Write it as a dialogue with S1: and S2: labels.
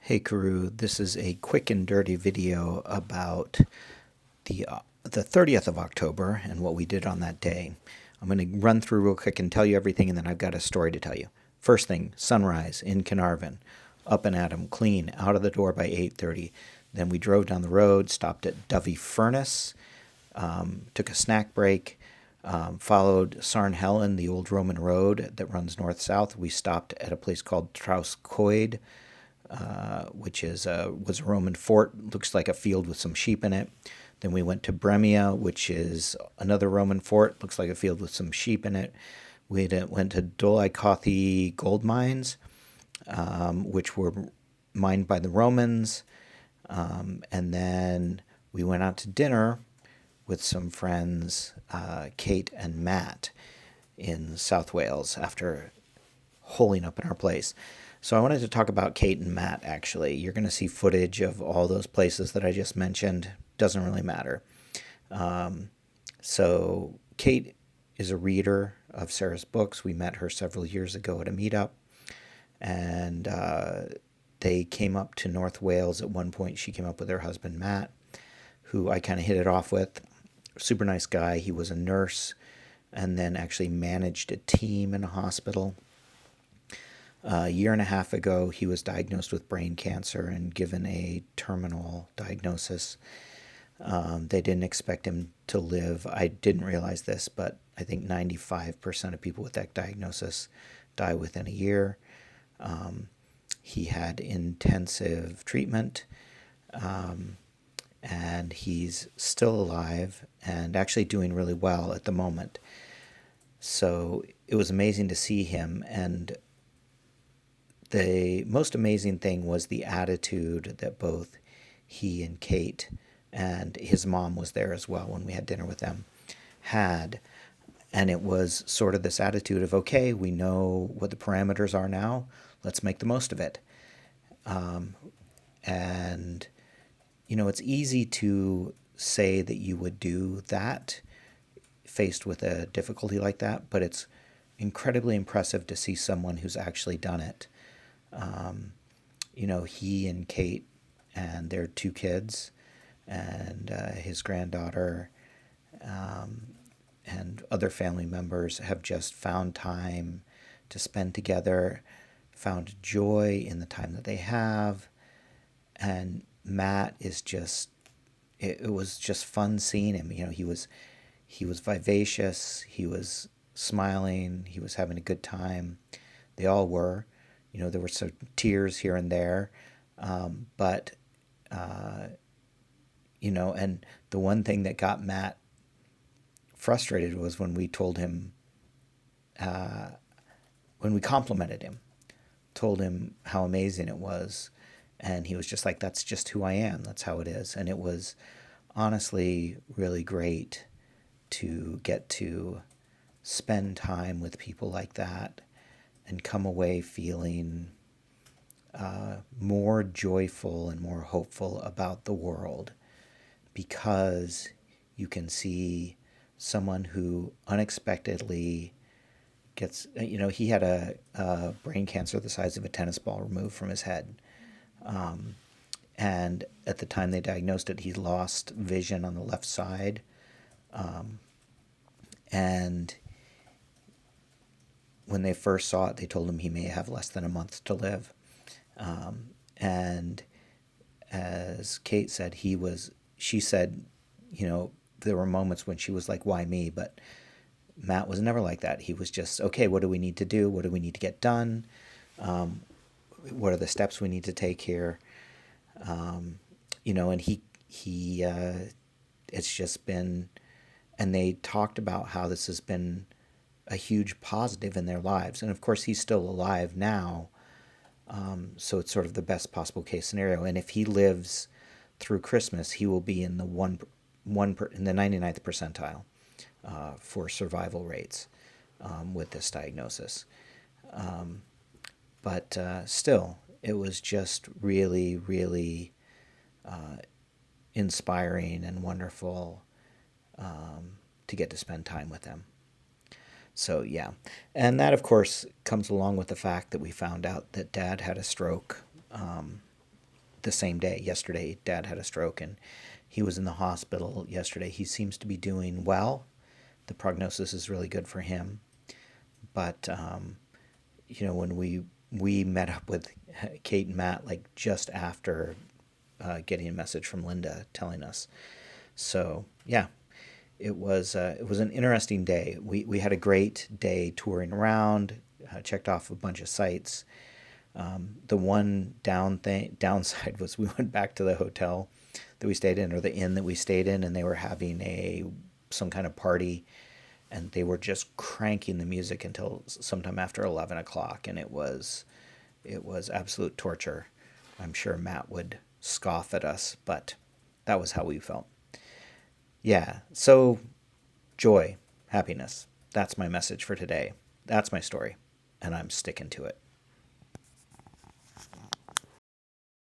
S1: Hey Karu, this is a quick and dirty video about the 30th of October and what we did on that day. I'm going to run through real quick and tell you everything, and then I've got a story to tell you. First thing, sunrise in Carnarvon, up and at 'em, clean, out of the door by 8:30. Then we drove down the road, stopped at Dovey Furnace, took a snack break, followed Sarn Helen, the old Roman road that runs north-south. We stopped at a place called Trauskoid, which was a Roman fort. Looks like a field with some sheep in it. Then we went to Bremia, which is another Roman fort. Looks like a field with some sheep in it. We went to Dolichothi gold mines, which were mined by the Romans. And then we went out to dinner with some friends, Kate and Matt, in South Wales after holing up in our place. So I wanted to talk about Kate and Matt, actually. You're going to see footage of all those places that I just mentioned. Doesn't really matter. So Kate is a reader of Sarah's books. We met her several years ago at a meetup, and they came up to North Wales at one point. She came up with her husband, Matt, who I kind of hit it off with. Super nice guy. He was a nurse and then actually managed a team in a hospital. A year and a half ago, he was diagnosed with brain cancer and given a terminal diagnosis. They didn't expect him to live. I didn't realize this, but I think 95% of people with that diagnosis die within a year. He had intensive treatment, and he's still alive and actually doing really well at the moment. So it was amazing to see him, and the most amazing thing was the attitude that both he and Kate, and his mom was there as well when we had dinner with them, had. And it was sort of this attitude of, okay, we know what the parameters are now, let's make the most of it. And, it's easy to say that you would do that faced with a difficulty like that, but it's incredibly impressive to see someone who's actually done it. He and Kate and their two kids and his granddaughter and other family members have just found time to spend together, found joy in the time that they have. And Matt is just, it was just fun seeing him. He was vivacious, he was smiling, he was having a good time. They all were. There were some tears here and there, but and the one thing that got Matt frustrated was when we told him, when we complimented him, told him how amazing it was, and he was just like, "That's just who I am. That's how it is." And it was honestly really great to get to spend time with people like that and come away feeling more joyful and more hopeful about the world, because you can see someone who unexpectedly gets, he had a brain cancer the size of a tennis ball removed from his head. And at the time they diagnosed it, he lost vision on the left side. And when they first saw it, they told him he may have less than a month to live. And as Kate said, she said, there were moments when she was like, why me? But Matt was never like that. He was just, okay, what do we need to do? What do we need to get done? What are the steps we need to take here? And it's just been, and they talked about how this has been a huge positive in their lives. And of course, he's still alive now. So it's sort of the best possible case scenario. And if he lives through Christmas, he will be in the in the 99th percentile for survival rates with this diagnosis. But still, it was just really, really inspiring and wonderful to get to spend time with them. So, yeah. And that, of course, comes along with the fact that we found out that Dad had a stroke the same day. Yesterday, Dad had a stroke and he was in the hospital yesterday. He seems to be doing well. The prognosis is really good for him. But when we met up with Kate and Matt like just after getting a message from Linda telling us. So yeah, it was an interesting day. We had a great day touring around, checked off a bunch of sites. The one downside was we went back to the hotel that we stayed in, or the inn that we stayed in, and they were having some kind of party, and they were just cranking the music until sometime after 11 o'clock, and it was absolute torture. I'm sure Matt would scoff at us, but that was how we felt. Yeah. So joy, happiness. That's my message for today. That's my story, and I'm sticking to it.